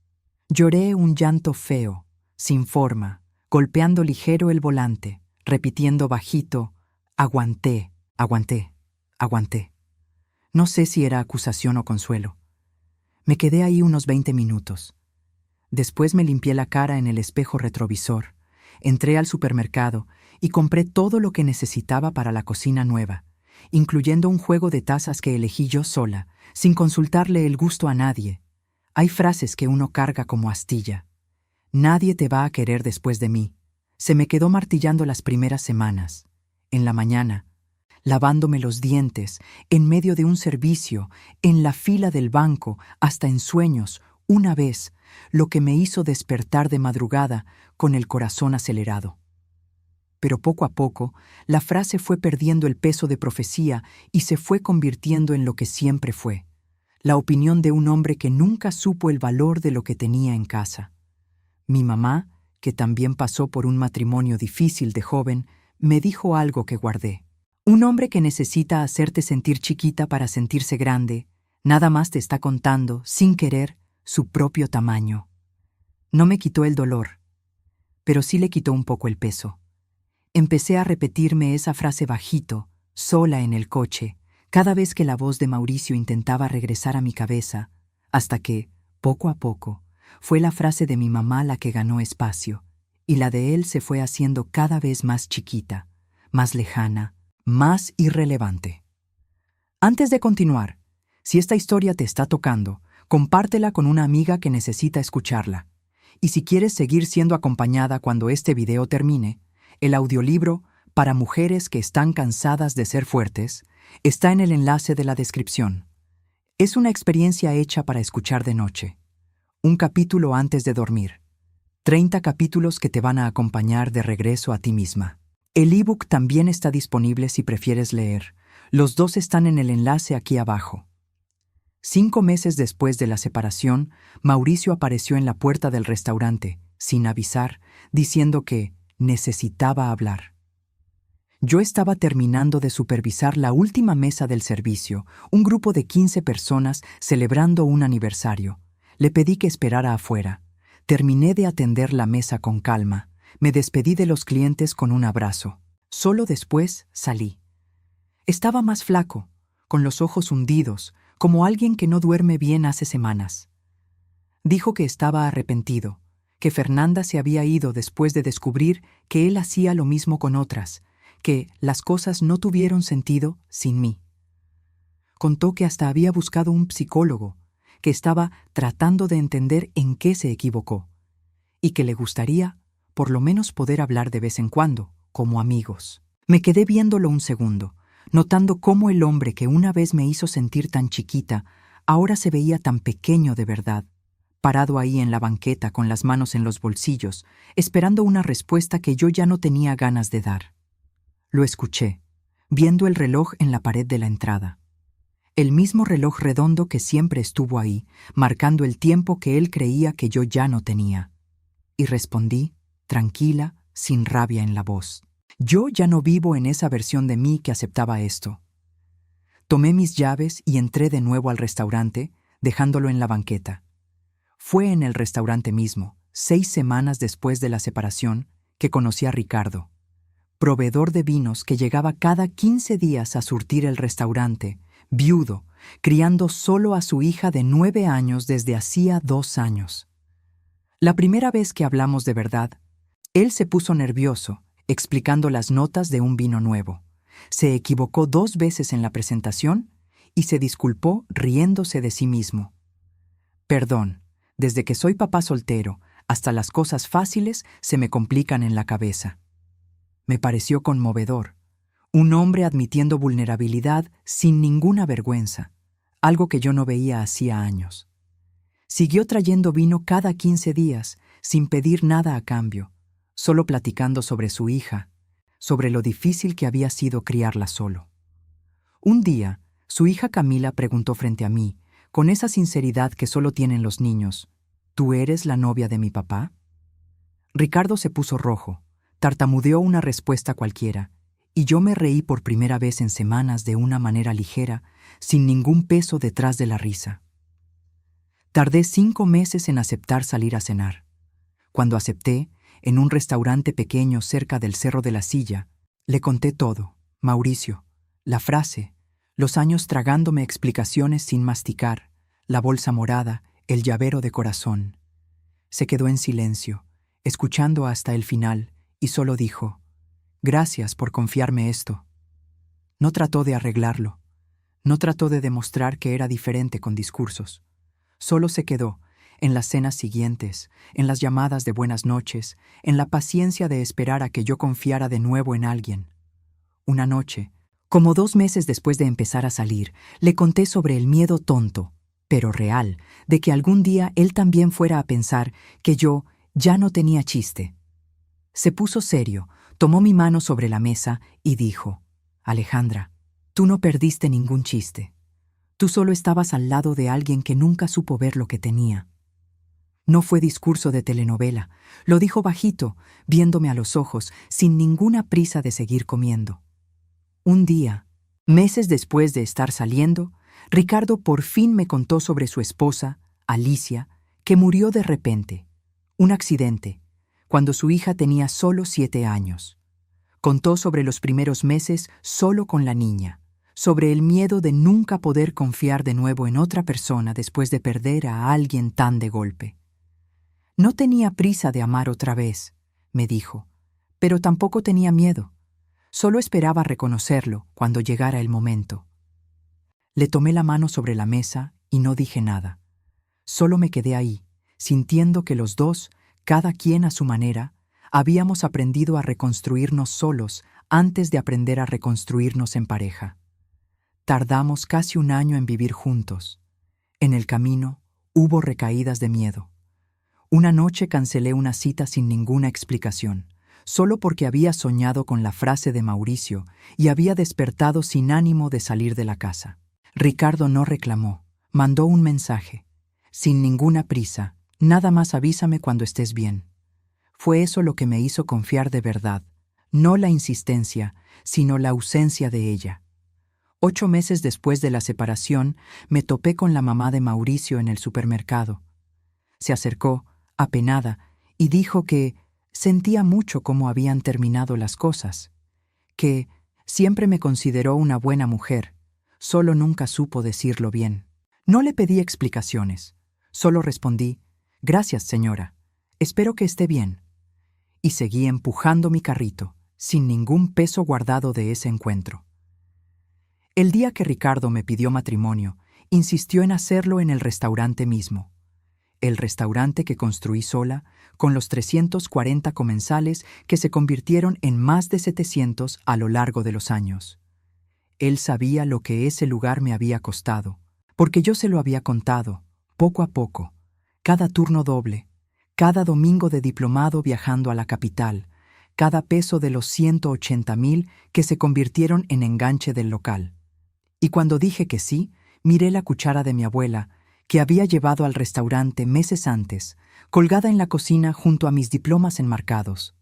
Lloré un llanto feo, sin forma, golpeando ligero el volante, repitiendo bajito, aguanté, aguanté, aguanté. No sé si era acusación o consuelo. Me quedé ahí unos 20 minutos. Después me limpié la cara en el espejo retrovisor, entré al supermercado y compré todo lo que necesitaba para la cocina nueva, incluyendo un juego de tazas que elegí yo sola, sin consultarle el gusto a nadie. Hay frases que uno carga como astilla. Nadie te va a querer después de mí. Se me quedó martillando las primeras semanas. En la mañana, lavándome los dientes, en medio de un servicio, en la fila del banco, hasta en sueños, una vez, lo que me hizo despertar de madrugada con el corazón acelerado. Pero poco a poco, la frase fue perdiendo el peso de profecía y se fue convirtiendo en lo que siempre fue, la opinión de un hombre que nunca supo el valor de lo que tenía en casa. Mi mamá, que también pasó por un matrimonio difícil de joven, me dijo algo que guardé. Un hombre que necesita hacerte sentir chiquita para sentirse grande, nada más te está contando, sin querer, su propio tamaño. No me quitó el dolor, pero sí le quitó un poco el peso. Empecé a repetirme esa frase bajito, sola en el coche, cada vez que la voz de Mauricio intentaba regresar a mi cabeza, hasta que, poco a poco, fue la frase de mi mamá la que ganó espacio, y la de él se fue haciendo cada vez más chiquita, más lejana, más irrelevante. Antes de continuar, si esta historia te está tocando, compártela con una amiga que necesita escucharla. Y si quieres seguir siendo acompañada cuando este video termine, el audiolibro Para mujeres que están cansadas de ser fuertes está en el enlace de la descripción. Es una experiencia hecha para escuchar de noche. Un capítulo antes de dormir. 30 capítulos que te van a acompañar de regreso a ti misma. El ebook también está disponible si prefieres leer. Los dos están en el enlace aquí abajo. 5 meses después de la separación, Mauricio apareció en la puerta del restaurante, sin avisar, diciendo que necesitaba hablar. Yo estaba terminando de supervisar la última mesa del servicio, un grupo de 15 personas celebrando un aniversario. Le pedí que esperara afuera. Terminé de atender la mesa con calma. Me despedí de los clientes con un abrazo. Solo después salí. Estaba más flaco, con los ojos hundidos, como alguien que no duerme bien hace semanas. Dijo que estaba arrepentido, que Fernanda se había ido después de descubrir que él hacía lo mismo con otras, que las cosas no tuvieron sentido sin mí. Contó que hasta había buscado un psicólogo, que estaba tratando de entender en qué se equivocó, y que le gustaría, por lo menos, poder hablar de vez en cuando, como amigos. Me quedé viéndolo un segundo, notando cómo el hombre que una vez me hizo sentir tan chiquita, ahora se veía tan pequeño de verdad, parado ahí en la banqueta con las manos en los bolsillos, esperando una respuesta que yo ya no tenía ganas de dar. Lo escuché, viendo el reloj en la pared de la entrada. El mismo reloj redondo que siempre estuvo ahí, marcando el tiempo que él creía que yo ya no tenía. Y respondí, tranquila, sin rabia en la voz. Yo ya no vivo en esa versión de mí que aceptaba esto. Tomé mis llaves y entré de nuevo al restaurante, dejándolo en la banqueta. Fue en el restaurante mismo, 6 semanas después de la separación, que conocí a Ricardo, proveedor de vinos que llegaba cada 15 días a surtir el restaurante, viudo, criando solo a su hija de 9 años desde hacía 2 años. La primera vez que hablamos de verdad, él se puso nervioso, explicando las notas de un vino nuevo. Se equivocó 2 veces en la presentación y se disculpó riéndose de sí mismo. Perdón, desde que soy papá soltero, hasta las cosas fáciles se me complican en la cabeza. Me pareció conmovedor. Un hombre admitiendo vulnerabilidad sin ninguna vergüenza, algo que yo no veía hacía años. Siguió trayendo vino cada 15 días, sin pedir nada a cambio, solo platicando sobre su hija, sobre lo difícil que había sido criarla solo. Un día, su hija Camila preguntó frente a mí, con esa sinceridad que solo tienen los niños, ¿tú eres la novia de mi papá? Ricardo se puso rojo, tartamudeó una respuesta cualquiera, y yo me reí por primera vez en semanas de una manera ligera, sin ningún peso detrás de la risa. Tardé 5 meses en aceptar salir a cenar. Cuando acepté, en un restaurante pequeño cerca del Cerro de la Silla, le conté todo, Mauricio, la frase, los años tragándome explicaciones sin masticar, la bolsa morada, el llavero de corazón. Se quedó en silencio, escuchando hasta el final, y solo dijo: «Gracias por confiarme esto». No trató de arreglarlo. No trató de demostrar que era diferente con discursos. Solo se quedó, en las cenas siguientes, en las llamadas de buenas noches, en la paciencia de esperar a que yo confiara de nuevo en alguien. Una noche, como 2 meses después de empezar a salir, le conté sobre el miedo tonto, pero real, de que algún día él también fuera a pensar que yo ya no tenía chiste. Se puso serio, tomó mi mano sobre la mesa y dijo: «Alejandra, tú no perdiste ningún chiste. Tú solo estabas al lado de alguien que nunca supo ver lo que tenía». No fue discurso de telenovela, lo dijo bajito, viéndome a los ojos, sin ninguna prisa de seguir comiendo. Un día, meses después de estar saliendo, Ricardo por fin me contó sobre su esposa, Alicia, que murió de repente, un accidente, cuando su hija tenía solo 7 años. Contó sobre los primeros meses solo con la niña, sobre el miedo de nunca poder confiar de nuevo en otra persona después de perder a alguien tan de golpe. No tenía prisa de amar otra vez, me dijo, pero tampoco tenía miedo. Solo esperaba reconocerlo cuando llegara el momento. Le tomé la mano sobre la mesa y no dije nada. Solo me quedé ahí, sintiendo que los dos, cada quien a su manera, habíamos aprendido a reconstruirnos solos antes de aprender a reconstruirnos en pareja. Tardamos casi 1 año en vivir juntos. En el camino hubo recaídas de miedo. Una noche cancelé una cita sin ninguna explicación, solo porque había soñado con la frase de Mauricio y había despertado sin ánimo de salir de la casa. Ricardo no reclamó, mandó un mensaje: «Sin ninguna prisa, nada más avísame cuando estés bien». Fue eso lo que me hizo confiar de verdad, no la insistencia, sino la ausencia de ella. 8 meses después de la separación, me topé con la mamá de Mauricio en el supermercado. Se acercó, apenada, y dijo que sentía mucho cómo habían terminado las cosas, que siempre me consideró una buena mujer, solo nunca supo decirlo bien. No le pedí explicaciones, solo respondí: «Gracias, señora, espero que esté bien». Y seguí empujando mi carrito, sin ningún peso guardado de ese encuentro. El día que Ricardo me pidió matrimonio, insistió en hacerlo en el restaurante mismo. El restaurante que construí sola, con los 340 comensales que se convirtieron en más de 700 a lo largo de los años. Él sabía lo que ese lugar me había costado, porque yo se lo había contado, poco a poco, cada turno doble, cada domingo de diplomado viajando a la capital, cada peso de los 180,000 que se convirtieron en enganche del local. Y cuando dije que sí, miré la cuchara de mi abuela, que había llevado al restaurante meses antes, colgada en la cocina junto a mis diplomas enmarcados.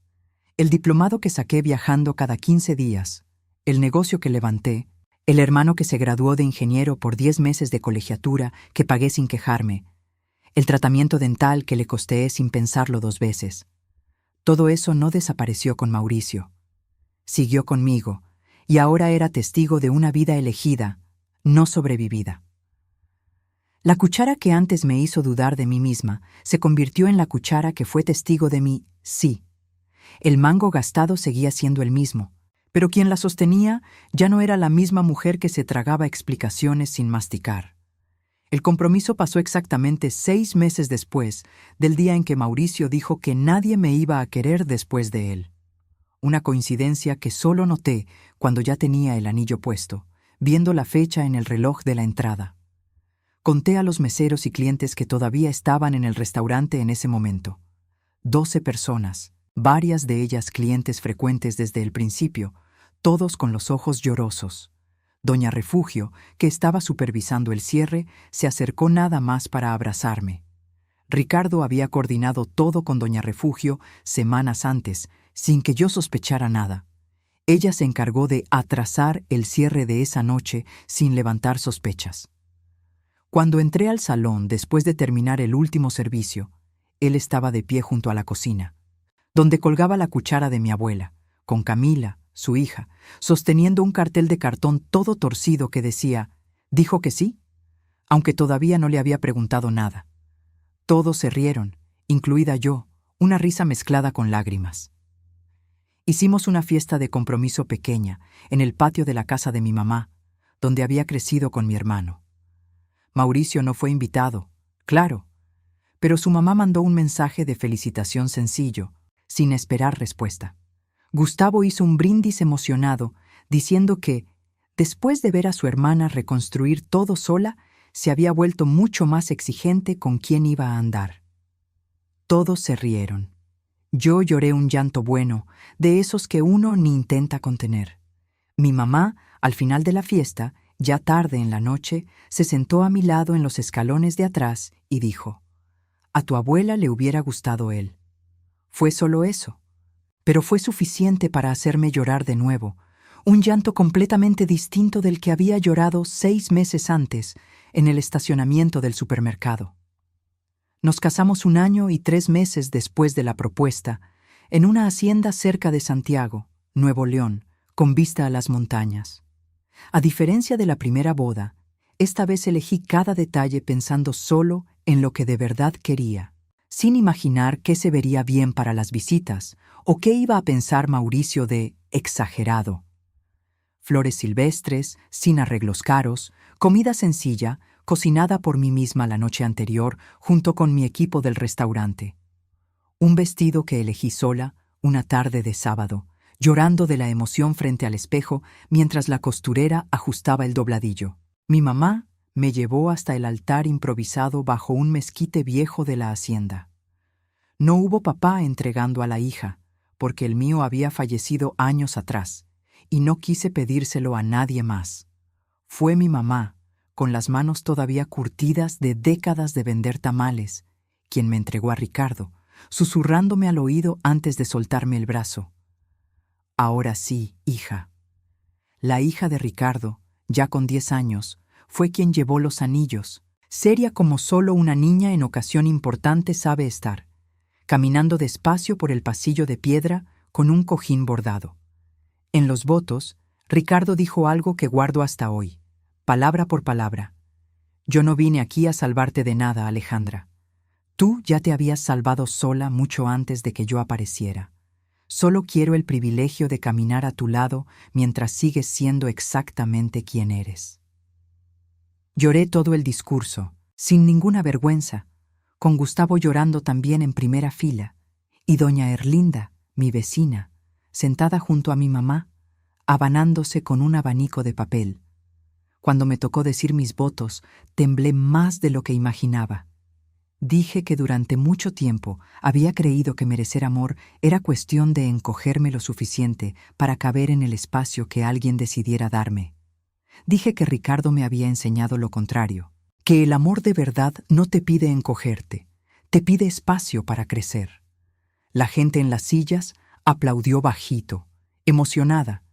El diplomado que saqué viajando cada 15 días, el negocio que levanté, el hermano que se graduó de ingeniero por 10 meses de colegiatura que pagué sin quejarme, el tratamiento dental que le costeé sin pensarlo 2 veces. Todo eso no desapareció con Mauricio. Siguió conmigo, y ahora era testigo de una vida elegida, no sobrevivida. La cuchara que antes me hizo dudar de mí misma se convirtió en la cuchara que fue testigo de mi sí. El mango gastado seguía siendo el mismo, pero quien la sostenía ya no era la misma mujer que se tragaba explicaciones sin masticar. El compromiso pasó exactamente 6 meses después del día en que Mauricio dijo que nadie me iba a querer después de él. Una coincidencia que solo noté cuando ya tenía el anillo puesto, viendo la fecha en el reloj de la entrada. Conté a los meseros y clientes que todavía estaban en el restaurante en ese momento. 12 personas, varias de ellas clientes frecuentes desde el principio, todos con los ojos llorosos. Doña Refugio, que estaba supervisando el cierre, se acercó nada más para abrazarme. Ricardo había coordinado todo con Doña Refugio semanas antes, sin que yo sospechara nada. Ella se encargó de atrasar el cierre de esa noche sin levantar sospechas. Cuando entré al salón después de terminar el último servicio, él estaba de pie junto a la cocina, donde colgaba la cuchara de mi abuela, con Camila, su hija, sosteniendo un cartel de cartón todo torcido que decía: «¿Dijo que sí?». aunque todavía no le había preguntado nada. Todos se rieron, incluida yo, una risa mezclada con lágrimas. Hicimos una fiesta de compromiso pequeña en el patio de la casa de mi mamá, donde había crecido con mi hermano. Mauricio no fue invitado, claro, pero su mamá mandó un mensaje de felicitación sencillo, sin esperar respuesta. Gustavo hizo un brindis emocionado, diciendo que, después de ver a su hermana reconstruir todo sola, se había vuelto mucho más exigente con quién iba a andar. Todos se rieron. Yo lloré un llanto bueno, de esos que uno ni intenta contener. Mi mamá, al final de la fiesta, ya tarde en la noche, se sentó a mi lado en los escalones de atrás y dijo: «A tu abuela le hubiera gustado él». Fue solo eso, pero fue suficiente para hacerme llorar de nuevo, un llanto completamente distinto del que había llorado 6 meses antes en el estacionamiento del supermercado. Nos casamos 1 año y 3 meses después de la propuesta, en una hacienda cerca de Santiago, Nuevo León, con vista a las montañas. A diferencia de la primera boda, esta vez elegí cada detalle pensando solo en lo que de verdad quería, sin imaginar qué se vería bien para las visitas o qué iba a pensar Mauricio de exagerado. Flores silvestres, sin arreglos caros, comida sencilla, cocinada por mí misma la noche anterior junto con mi equipo del restaurante. Un vestido que elegí sola, una tarde de sábado, llorando de la emoción frente al espejo mientras la costurera ajustaba el dobladillo. Mi mamá me llevó hasta el altar improvisado bajo un mezquite viejo de la hacienda. No hubo papá entregando a la hija, porque el mío había fallecido años atrás, y no quise pedírselo a nadie más. Fue mi mamá, con las manos todavía curtidas de décadas de vender tamales, quien me entregó a Ricardo, susurrándome al oído antes de soltarme el brazo. «Ahora sí, hija». La hija de Ricardo, ya con 10 años, fue quien llevó los anillos, seria como solo una niña en ocasión importante sabe estar, caminando despacio por el pasillo de piedra con un cojín bordado. En los votos, Ricardo dijo algo que guardo hasta hoy, palabra por palabra: «Yo no vine aquí a salvarte de nada, Alejandra. Tú ya te habías salvado sola mucho antes de que yo apareciera. Solo quiero el privilegio de caminar a tu lado mientras sigues siendo exactamente quien eres». Lloré todo el discurso, sin ninguna vergüenza, con Gustavo llorando también en primera fila, y doña Erlinda, mi vecina, sentada junto a mi mamá, abanándose con un abanico de papel. Cuando me tocó decir mis votos, temblé más de lo que imaginaba. Dije que durante mucho tiempo había creído que merecer amor era cuestión de encogerme lo suficiente para caber en el espacio que alguien decidiera darme. Dije que Ricardo me había enseñado lo contrario, que el amor de verdad no te pide encogerte, te pide espacio para crecer. La gente en las sillas aplaudió bajito, emocionada,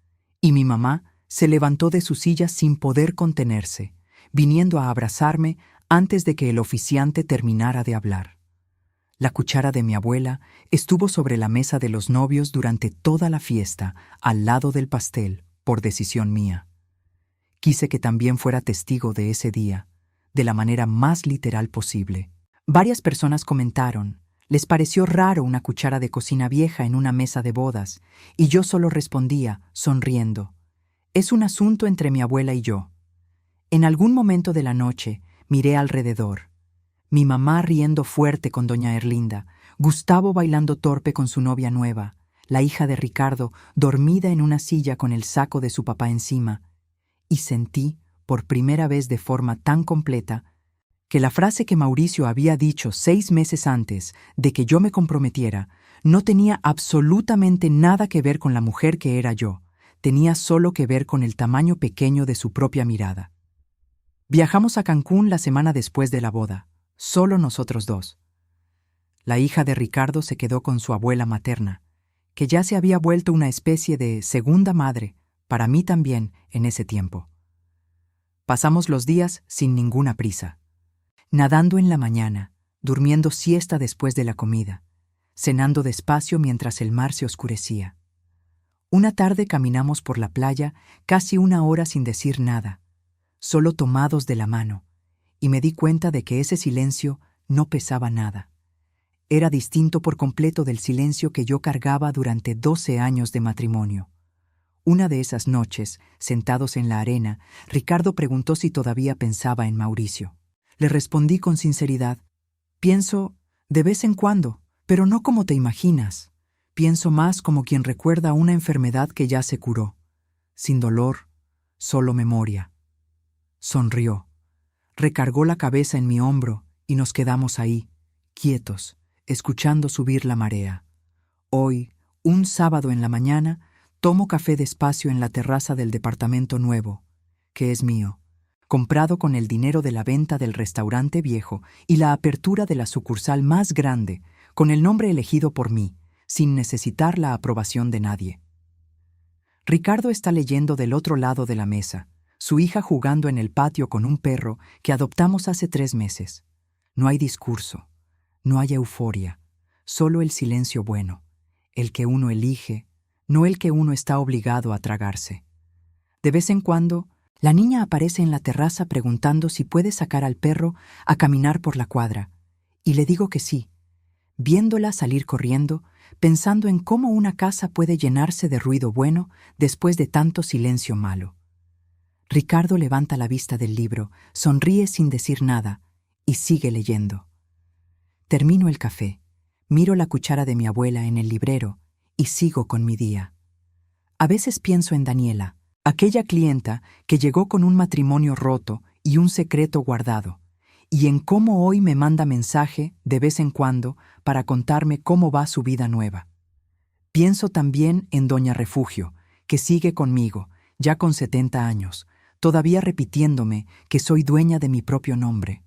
y mi mamá se levantó de su silla sin poder contenerse, viniendo a abrazarme antes de que el oficiante terminara de hablar. La cuchara de mi abuela estuvo sobre la mesa de los novios durante toda la fiesta, al lado del pastel, por decisión mía. Quise que también fuera testigo de ese día, de la manera más literal posible. Varias personas comentaron: les pareció raro una cuchara de cocina vieja en una mesa de bodas, y yo solo respondía, sonriendo: «Es un asunto entre mi abuela y yo». En algún momento de la noche miré alrededor. Mi mamá riendo fuerte con doña Erlinda, Gustavo bailando torpe con su novia nueva, la hija de Ricardo dormida en una silla con el saco de su papá encima, y sentí, por primera vez de forma tan completa, que la frase que Mauricio había dicho 6 meses antes de que yo me comprometiera no tenía absolutamente nada que ver con la mujer que era yo, tenía solo que ver con el tamaño pequeño de su propia mirada. Viajamos a Cancún la semana después de la boda, solo nosotros dos. La hija de Ricardo se quedó con su abuela materna, que ya se había vuelto una especie de segunda madre, para mí también, en ese tiempo. Pasamos los días sin ninguna prisa, nadando en la mañana, durmiendo siesta después de la comida, cenando despacio mientras el mar se oscurecía. Una tarde caminamos por la playa casi 1 hora sin decir nada, solo tomados de la mano, y me di cuenta de que ese silencio no pesaba nada. Era distinto por completo del silencio que yo cargaba durante 12 años de matrimonio. Una de esas noches, sentados en la arena, Ricardo preguntó si todavía pensaba en Mauricio. Le respondí con sinceridad: pienso de vez en cuando, pero no como te imaginas. Pienso más como quien recuerda una enfermedad que ya se curó. Sin dolor, solo memoria. Sonrió. Recargó la cabeza en mi hombro y nos quedamos ahí, quietos, escuchando subir la marea. Hoy, un sábado en la mañana, tomo café despacio en la terraza del departamento nuevo, que es mío, comprado con el dinero de la venta del restaurante viejo y la apertura de la sucursal más grande, con el nombre elegido por mí, sin necesitar la aprobación de nadie. Ricardo está leyendo del otro lado de la mesa, su hija jugando en el patio con un perro que adoptamos hace 3 meses. No hay discurso, no hay euforia, solo el silencio bueno, el que uno elige, no el que uno está obligado a tragarse. De vez en cuando, la niña aparece en la terraza preguntando si puede sacar al perro a caminar por la cuadra, y le digo que sí, viéndola salir corriendo, pensando en cómo una casa puede llenarse de ruido bueno después de tanto silencio malo. Ricardo levanta la vista del libro, sonríe sin decir nada y sigue leyendo. Termino el café, miro la cuchara de mi abuela en el librero y sigo con mi día. A veces pienso en Daniela, aquella clienta que llegó con un matrimonio roto y un secreto guardado, y en cómo hoy me manda mensaje de vez en cuando para contarme cómo va su vida nueva. Pienso también en Doña Refugio, que sigue conmigo, ya con 70 años, todavía repitiéndome que soy dueña de mi propio nombre.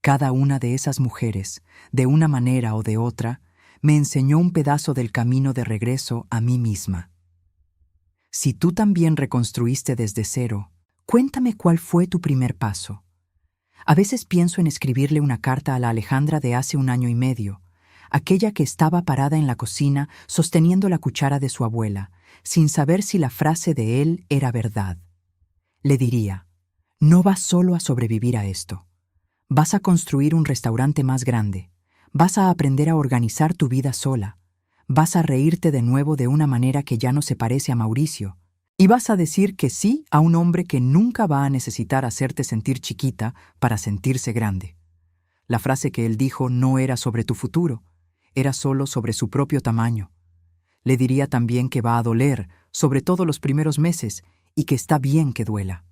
Cada una de esas mujeres, de una manera o de otra, me enseñó un pedazo del camino de regreso a mí misma. Si tú también reconstruiste desde cero, cuéntame cuál fue tu primer paso. A veces pienso en escribirle una carta a la Alejandra de hace 1 año y medio, aquella que estaba parada en la cocina sosteniendo la cuchara de su abuela, sin saber si la frase de él era verdad. Le diría: no vas solo a sobrevivir a esto. Vas a construir un restaurante más grande. Vas a aprender a organizar tu vida sola. Vas a reírte de nuevo de una manera que ya no se parece a Mauricio. Y vas a decir que sí a un hombre que nunca va a necesitar hacerte sentir chiquita para sentirse grande. La frase que él dijo no era sobre tu futuro, era solo sobre su propio tamaño. Le diría también que va a doler, sobre todo los primeros meses, y que está bien que duela.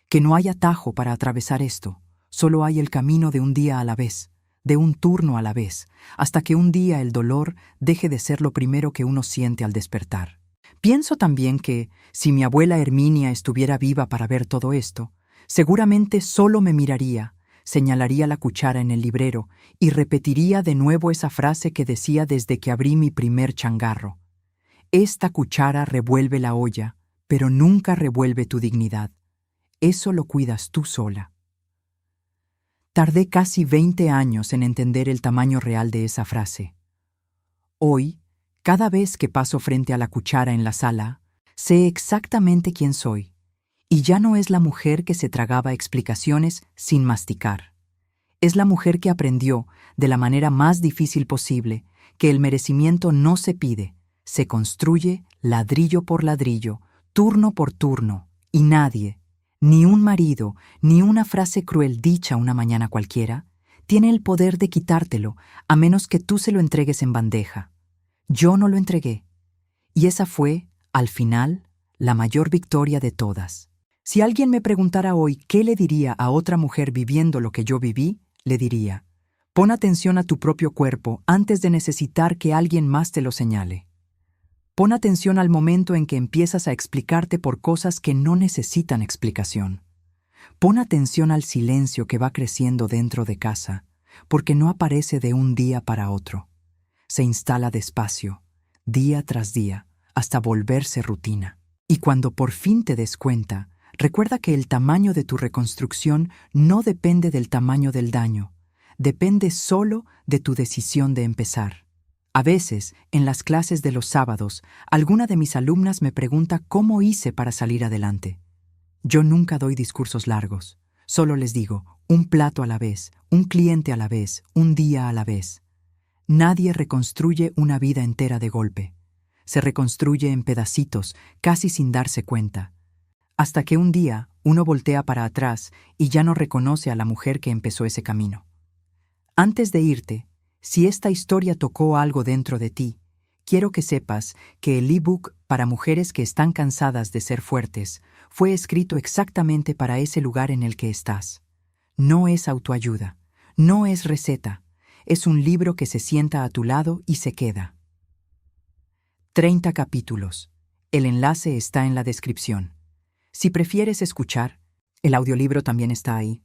Que no hay atajo para atravesar esto, solo hay el camino de un día a la vez, de un turno a la vez, hasta que un día el dolor deje de ser lo primero que uno siente al despertar. Pienso también que, si mi abuela Herminia estuviera viva para ver todo esto, seguramente solo me miraría, señalaría la cuchara en el librero y repetiría de nuevo esa frase que decía desde que abrí mi primer changarro. Esta cuchara revuelve la olla, pero nunca revuelve tu dignidad. Eso lo cuidas tú sola. Tardé casi 20 años en entender el tamaño real de esa frase. Hoy, cada vez que paso frente a la cuchara en la sala, sé exactamente quién soy, y ya no es la mujer que se tragaba explicaciones sin masticar. Es la mujer que aprendió, de la manera más difícil posible, que el merecimiento no se pide, se construye ladrillo por ladrillo, turno por turno, y nadie, ni un marido, ni una frase cruel dicha una mañana cualquiera, tiene el poder de quitártelo, a menos que tú se lo entregues en bandeja. Yo no lo entregué, y esa fue, al final, la mayor victoria de todas. Si alguien me preguntara hoy qué le diría a otra mujer viviendo lo que yo viví, le diría: pon atención a tu propio cuerpo antes de necesitar que alguien más te lo señale. Pon atención al momento en que empiezas a explicarte por cosas que no necesitan explicación. Pon atención al silencio que va creciendo dentro de casa, porque no aparece de un día para otro. Se instala despacio, día tras día, hasta volverse rutina. Y cuando por fin te des cuenta, recuerda que el tamaño de tu reconstrucción no depende del tamaño del daño, depende solo de tu decisión de empezar. A veces, en las clases de los sábados, alguna de mis alumnas me pregunta cómo hice para salir adelante. Yo nunca doy discursos largos, solo les digo: Un plato a la vez, un cliente a la vez, un día a la vez. Nadie reconstruye una vida entera de golpe. Se reconstruye en pedacitos, casi sin darse cuenta. Hasta que un día uno voltea para atrás y ya no reconoce a la mujer que empezó ese camino. Antes de irte, si esta historia tocó algo dentro de ti, quiero que sepas que el ebook para mujeres que están cansadas de ser fuertes fue escrito exactamente para ese lugar en el que estás. No es autoayuda, no es receta, es un libro que se sienta a tu lado y se queda. 30 capítulos. El enlace está en la descripción. Si prefieres escuchar, el audiolibro también está ahí.